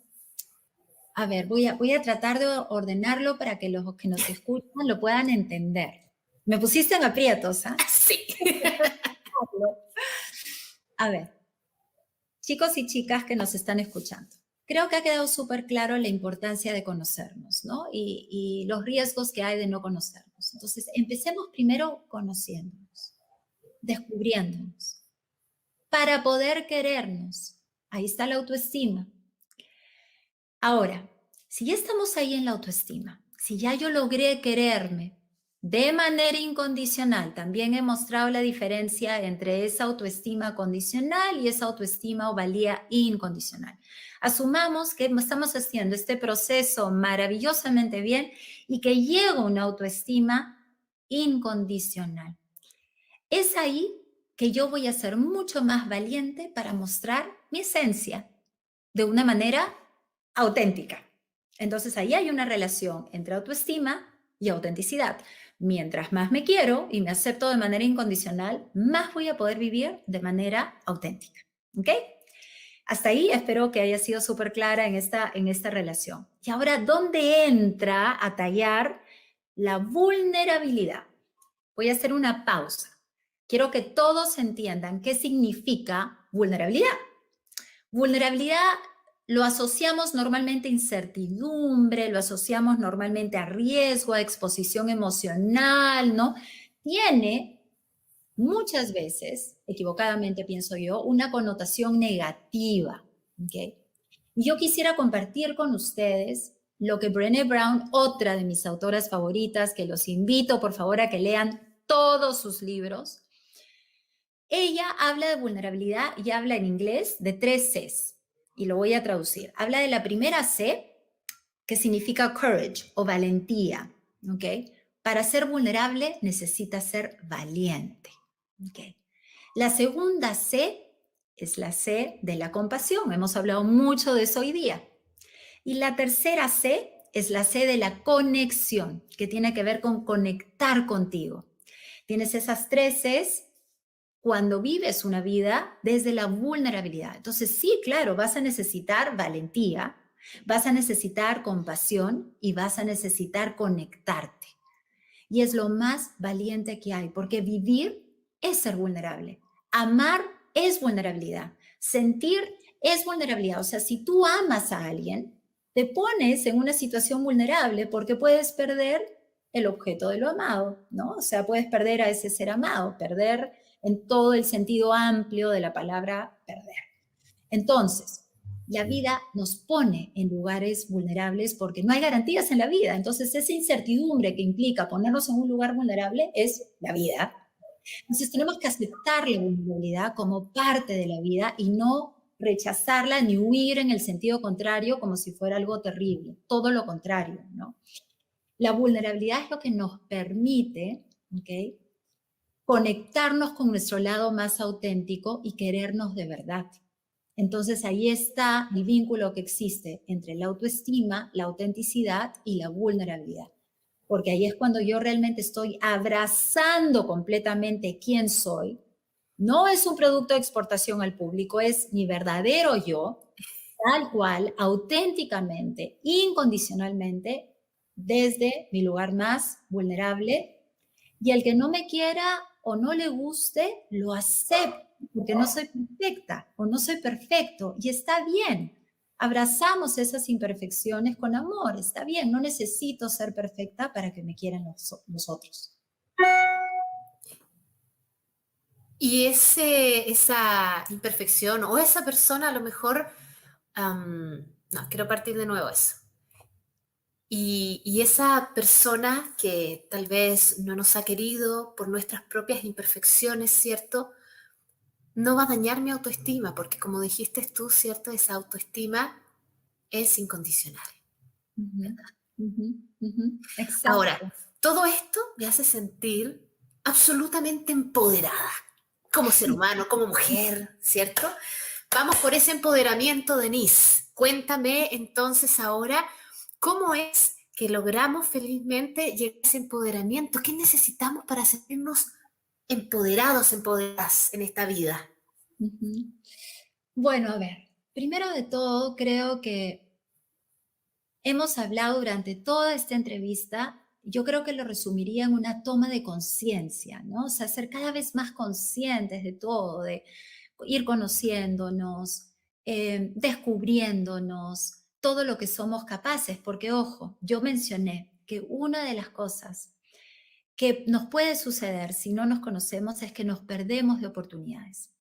A ver, voy a tratar de ordenarlo para que los que nos escuchan lo puedan entender. Me pusiste en aprietos, ¿ah? Sí. A ver, chicos y chicas que nos están escuchando, creo que ha quedado súper claro la importancia de conocernos, ¿no? Y los riesgos que hay de no conocernos. Entonces, empecemos primero conociéndonos, descubriéndonos, para poder querernos. Ahí está la autoestima. Ahora, si ya estamos ahí en la autoestima, si ya yo logré quererme de manera incondicional, también he mostrado la diferencia entre esa autoestima condicional y esa autoestima o valía incondicional. Asumamos que estamos haciendo este proceso maravillosamente bien y que llega una autoestima incondicional. Es ahí que yo voy a ser mucho más valiente para mostrar mi esencia de una manera auténtica. Entonces ahí hay una relación entre autoestima y autenticidad. Mientras más me quiero y me acepto de manera incondicional, más voy a poder vivir de manera auténtica. ¿Ok? Hasta ahí espero que haya sido súper clara en esta relación. Y ahora, ¿dónde entra a tallar la vulnerabilidad? Voy a hacer una pausa. Quiero que todos entiendan qué significa vulnerabilidad. Vulnerabilidad lo asociamos normalmente a incertidumbre, lo asociamos normalmente a riesgo, a exposición emocional, ¿no? Tiene muchas veces, equivocadamente pienso yo, una connotación negativa, ¿ok? Y yo quisiera compartir con ustedes lo que Brené Brown, otra de mis autoras favoritas, que los invito por favor a que lean todos sus libros. Ella habla de vulnerabilidad y habla en inglés de 3 Cs, y lo voy a traducir. Habla de la primera C, que significa courage o valentía, ¿ok? Para ser vulnerable necesitas ser valiente, ¿ok? La segunda C es la C de la compasión. Hemos hablado mucho de eso hoy día. Y la tercera C es la C de la conexión, que tiene que ver con conectar contigo. Tienes esas 3 Cs cuando vives una vida desde la vulnerabilidad. Entonces, sí, claro, vas a necesitar valentía, vas a necesitar compasión y vas a necesitar conectarte. Y es lo más valiente que hay, porque vivir es ser vulnerable. Amar es vulnerabilidad. Sentir es vulnerabilidad. O sea, si tú amas a alguien, te pones en una situación vulnerable porque puedes perder el objeto de lo amado, ¿no? O sea, puedes perder a ese ser amado, perder en todo el sentido amplio de la palabra perder. Entonces, la vida nos pone en lugares vulnerables porque no hay garantías en la vida. Entonces, esa incertidumbre que implica ponernos en un lugar vulnerable es la vida. Entonces, tenemos que aceptar la vulnerabilidad como parte de la vida y no rechazarla ni huir en el sentido contrario como si fuera algo terrible. Todo lo contrario, ¿no? La vulnerabilidad es lo que nos permite, ¿ok?, conectarnos con nuestro lado más auténtico y querernos de verdad. Entonces ahí está el vínculo que existe entre la autoestima, la autenticidad y la vulnerabilidad. Porque ahí es cuando yo realmente estoy abrazando completamente quién soy. No es un producto de exportación al público, es mi verdadero yo, tal cual, auténticamente, incondicionalmente, desde mi lugar más vulnerable. Y el que no me quiera o no le guste, lo acepto, porque no soy perfecta o no soy perfecto, y está bien. Abrazamos esas imperfecciones con amor, está bien, no necesito ser perfecta para que me quieran los otros. Y esa imperfección o esa persona a lo mejor, no, quiero partir de nuevo eso. Y esa persona que tal vez no nos ha querido por nuestras propias imperfecciones, ¿cierto? No va a dañar mi autoestima, porque como dijiste tú, ¿cierto? Esa autoestima es incondicional. Exacto. Ahora, todo esto me hace sentir absolutamente empoderada, como ser humano, como mujer, ¿cierto? Vamos por ese empoderamiento, Denise. Cuéntame entonces ahora cómo es que logramos felizmente llegar a ese empoderamiento. ¿Qué necesitamos para sentirnos empoderados, empoderadas en esta vida? Ujú. Bueno, a ver, primero de todo, creo que hemos hablado durante toda esta entrevista, yo creo que lo resumiría en una toma de conciencia, ¿no? O sea, ser cada vez más conscientes de todo, de ir conociéndonos, descubriéndonos todo lo que somos capaces, porque ojo, yo mencioné que una de las cosas que nos puede suceder si no nos conocemos es que nos perdemos de oportunidades.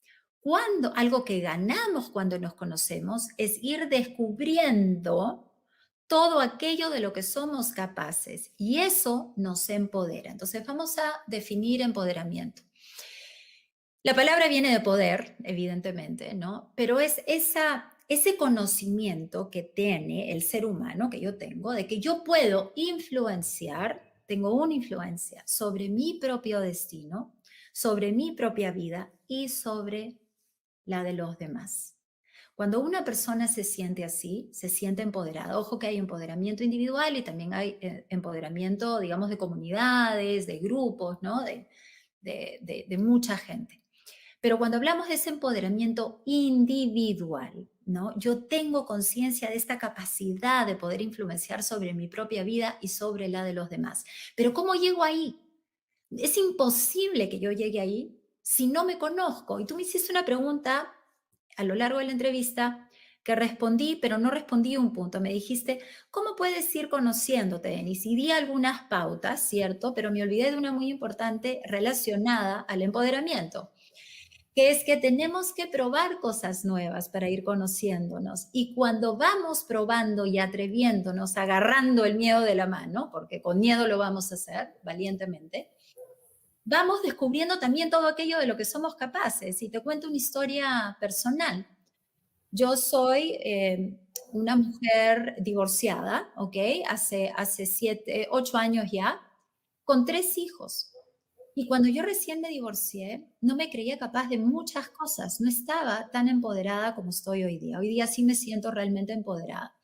Algo que ganamos cuando nos conocemos es ir descubriendo todo aquello de lo que somos capaces y eso nos empodera. Entonces vamos a definir empoderamiento. La palabra viene de poder, evidentemente, ¿no? Pero es ese conocimiento que tiene el ser humano, que yo tengo, de que yo puedo influenciar, tengo una influencia sobre mi propio destino, sobre mi propia vida y sobre la de los demás. Cuando una persona se siente así, se siente empoderada. Ojo que hay empoderamiento individual y también hay empoderamiento, digamos, de comunidades, de grupos, ¿no? De mucha gente. Pero cuando hablamos de ese empoderamiento individual, ¿no? Yo tengo conciencia de esta capacidad de poder influenciar sobre mi propia vida y sobre la de los demás. Pero ¿cómo llego ahí? Es imposible que yo llegue ahí si no me conozco. Y tú me hiciste una pregunta a lo largo de la entrevista que respondí, pero no respondí un punto. Me dijiste, ¿cómo puedes ir conociéndote, Denise? Y di algunas pautas, ¿cierto? Pero me olvidé de una muy importante relacionada al empoderamiento, que es que tenemos que probar cosas nuevas para ir conociéndonos. Y cuando vamos probando y atreviéndonos, agarrando el miedo de la mano, porque con miedo lo vamos a hacer valientemente, vamos descubriendo también todo aquello de lo que somos capaces. Y te cuento una historia personal. Yo soy una mujer divorciada, ¿ok? Hace 8 años ya, con 3 hijos. Y cuando yo recién me divorcié, no me creía capaz de muchas cosas, no estaba tan empoderada como estoy hoy día. Hoy día sí me siento realmente empoderada.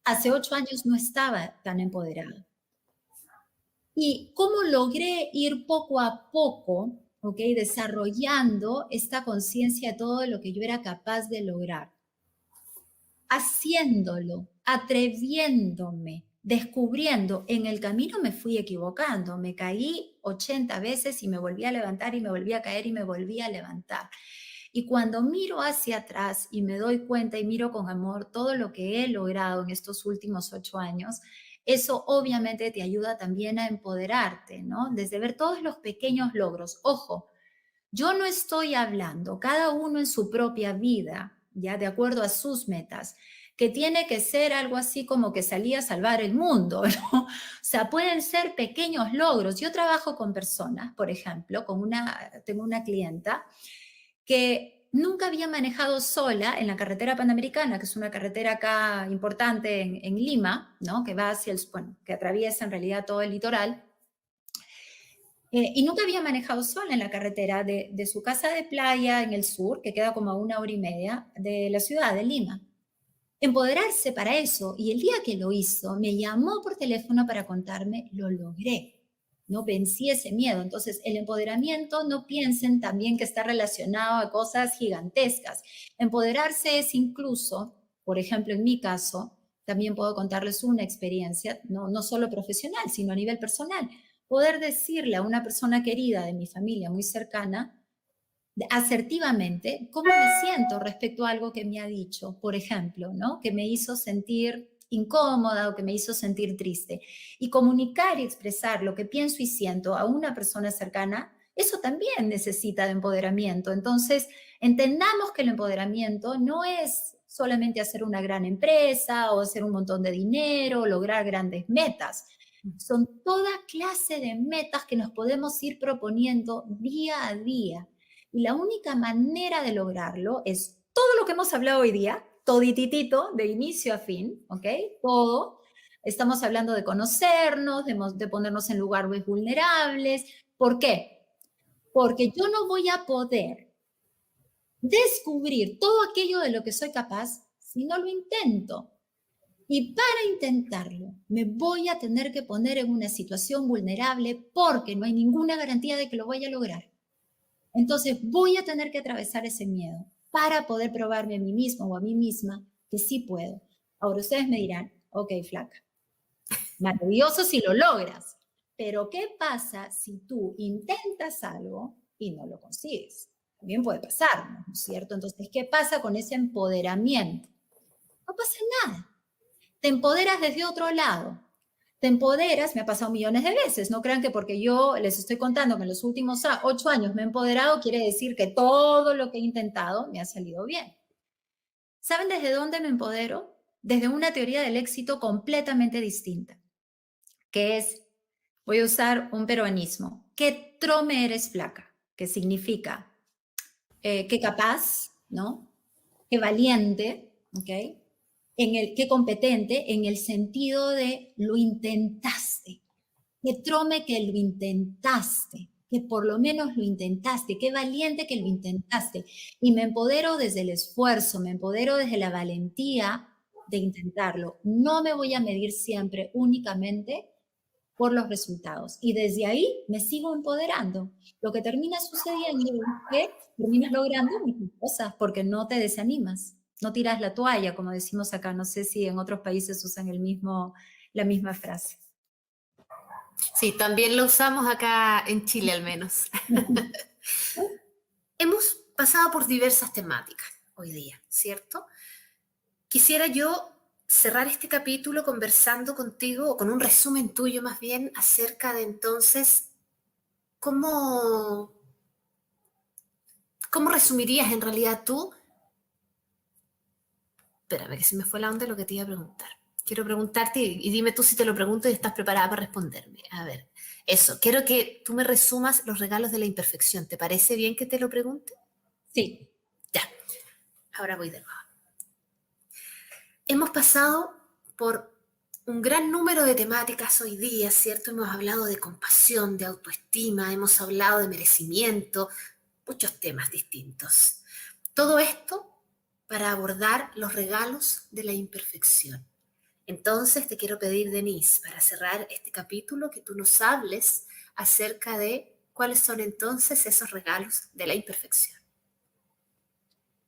Hace 8 años no estaba tan empoderada. ¿Y cómo logré ir poco a poco, ok, desarrollando esta conciencia de todo lo que yo era capaz de lograr? Haciéndolo, atreviéndome, descubriendo. En el camino me fui equivocando, me caí 80 veces y me volví a levantar y me volví a caer y me volví a levantar. Y cuando miro hacia atrás y me doy cuenta y miro con amor todo lo que he logrado en estos últimos 8 años, eso obviamente te ayuda también a empoderarte, ¿no? Desde ver todos los pequeños logros. Ojo, yo no estoy hablando, cada uno en su propia vida, ya de acuerdo a sus metas, que tiene que ser algo así como que salí a salvar el mundo, ¿no? O sea, pueden ser pequeños logros. Yo trabajo con personas, por ejemplo, tengo una clienta que nunca había manejado sola en la carretera panamericana, que es una carretera acá importante en Lima, ¿no? Que va hacia que atraviesa en realidad todo el litoral. Y nunca había manejado sola en la carretera de su casa de playa en el sur, que queda como a 1 hora y media de la ciudad de Lima. Empoderarse para eso, y el día que lo hizo, me llamó por teléfono para contarme, lo logré. No vencí ese miedo. Entonces, el empoderamiento, no piensen también que está relacionado a cosas gigantescas. Empoderarse es incluso, por ejemplo, en mi caso, también puedo contarles una experiencia, no solo profesional, sino a nivel personal. Poder decirle a una persona querida de mi familia, muy cercana, asertivamente, cómo me siento respecto a algo que me ha dicho, por ejemplo, ¿no? Que me hizo sentir incómoda o que me hizo sentir triste. Y comunicar y expresar lo que pienso y siento a una persona cercana, eso también necesita de empoderamiento. Entonces, entendamos que el empoderamiento no es solamente hacer una gran empresa o hacer un montón de dinero o lograr grandes metas. Son toda clase de metas que nos podemos ir proponiendo día a día. Y la única manera de lograrlo es todo lo que hemos hablado hoy día, todititito, de inicio a fin, ¿ok? Todo. Estamos hablando de conocernos, de ponernos en lugares vulnerables. ¿Por qué? Porque yo no voy a poder descubrir todo aquello de lo que soy capaz si no lo intento. Y para intentarlo, me voy a tener que poner en una situación vulnerable porque no hay ninguna garantía de que lo vaya a lograr. Entonces voy a tener que atravesar ese miedo para poder probarme a mí mismo o a mí misma que sí puedo. Ahora ustedes me dirán, ok, flaca, maravilloso si lo logras, pero ¿qué pasa si tú intentas algo y no lo consigues? También puede pasar, ¿no es cierto? Entonces, ¿qué pasa con ese empoderamiento? No pasa nada. Te empoderas desde otro lado. Te empoderas, me ha pasado millones de veces, no crean que porque yo les estoy contando que en los últimos 8 años me he empoderado, quiere decir que todo lo que he intentado me ha salido bien. ¿Saben desde dónde me empodero? Desde una teoría del éxito completamente distinta, que es, voy a usar un peruanismo, qué trome eres flaca, que significa qué capaz, ¿no? Qué valiente, ¿ok? Qué competente en el sentido de lo intentaste. Qué trome que lo intentaste, que por lo menos lo intentaste, qué valiente que lo intentaste. Y me empodero desde el esfuerzo, me empodero desde la valentía de intentarlo. No me voy a medir siempre únicamente por los resultados. Y desde ahí me sigo empoderando. Lo que termina sucediendo es que terminas logrando muchas cosas porque no te desanimas, no tiras la toalla, como decimos acá. No sé si en otros países usan la misma frase. Sí, también lo usamos acá en Chile al menos. Hemos pasado por diversas temáticas hoy día, ¿cierto? Quisiera yo cerrar este capítulo conversando contigo, o con un resumen tuyo más bien, acerca de entonces cómo resumirías en realidad tú. Espérame, que se me fue la onda de lo que te iba a preguntar. Quiero preguntarte y dime tú si te lo pregunto y estás preparada para responderme. A ver, eso, quiero que tú me resumas los regalos de la imperfección. ¿Te parece bien que te lo pregunte? Sí. Ya, ahora voy de nuevo. Hemos pasado por un gran número de temáticas hoy día, ¿cierto? Hemos hablado de compasión, de autoestima, hemos hablado de merecimiento, muchos temas distintos. Todo esto para abordar los regalos de la imperfección. Entonces te quiero pedir, Denise, para cerrar este capítulo, que tú nos hables acerca de cuáles son entonces esos regalos de la imperfección.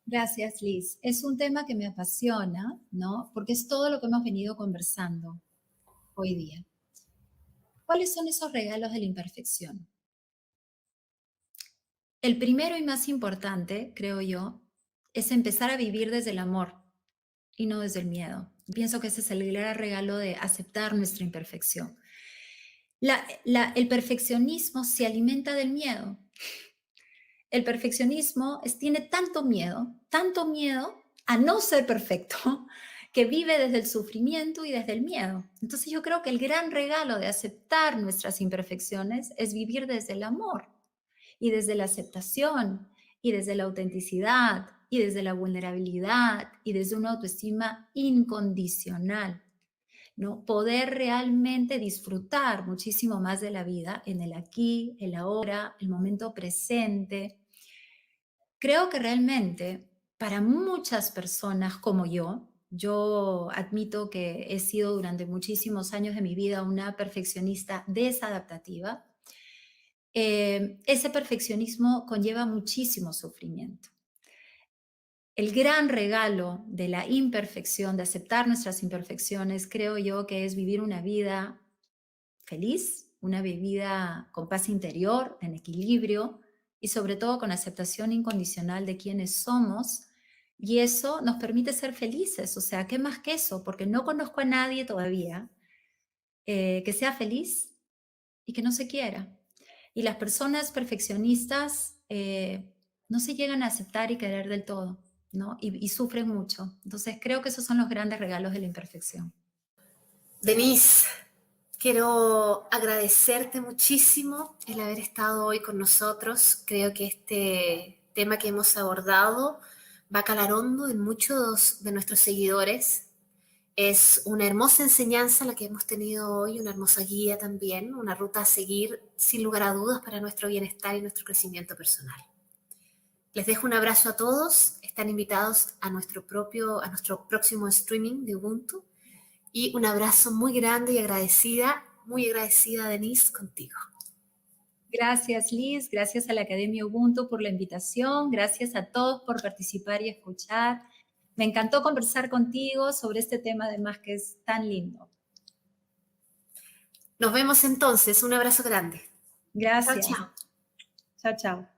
Gracias, Liz. Es un tema que me apasiona, ¿no? Porque es todo lo que hemos venido conversando hoy día. ¿Cuáles son esos regalos de la imperfección? El primero y más importante, creo yo, es empezar a vivir desde el amor y no desde el miedo. Pienso que ese es el gran regalo de aceptar nuestra imperfección. El perfeccionismo se alimenta del miedo. El perfeccionismo tiene tanto miedo a no ser perfecto, que vive desde el sufrimiento y desde el miedo. Entonces yo creo que el gran regalo de aceptar nuestras imperfecciones es vivir desde el amor y desde la aceptación y desde la autenticidad y desde la vulnerabilidad y desde una autoestima incondicional, ¿no? Poder realmente disfrutar muchísimo más de la vida en el aquí, el ahora, el momento presente. Creo que realmente para muchas personas como yo admito que he sido durante muchísimos años de mi vida una perfeccionista desadaptativa. Ese perfeccionismo conlleva muchísimo sufrimiento. El gran regalo de la imperfección, de aceptar nuestras imperfecciones, creo yo que es vivir una vida feliz, una vida con paz interior, en equilibrio y sobre todo con aceptación incondicional de quienes somos. Y eso nos permite ser felices. O sea, ¿qué más que eso? Porque no conozco a nadie todavía que sea feliz y que no se quiera. Y las personas perfeccionistas no se llegan a aceptar y querer del todo, ¿no? Y sufren mucho. Entonces creo que esos son los grandes regalos de la imperfección. Denise, quiero agradecerte muchísimo el haber estado hoy con nosotros. Creo que este tema que hemos abordado va a calar hondo en muchos de nuestros seguidores. Es una hermosa enseñanza la que hemos tenido hoy, una hermosa guía también, una ruta a seguir sin lugar a dudas para nuestro bienestar y nuestro crecimiento personal. Les dejo un abrazo a todos, están invitados a nuestro próximo streaming de Ubuntu y un abrazo muy grande y muy agradecida Denise contigo. Gracias, Liz. Gracias a la Academia Ubuntu por la invitación. Gracias a todos por participar y escuchar. Me encantó conversar contigo sobre este tema, además, que es tan lindo. Nos vemos entonces. Un abrazo grande. Gracias. Chao, chao. Chao, chao.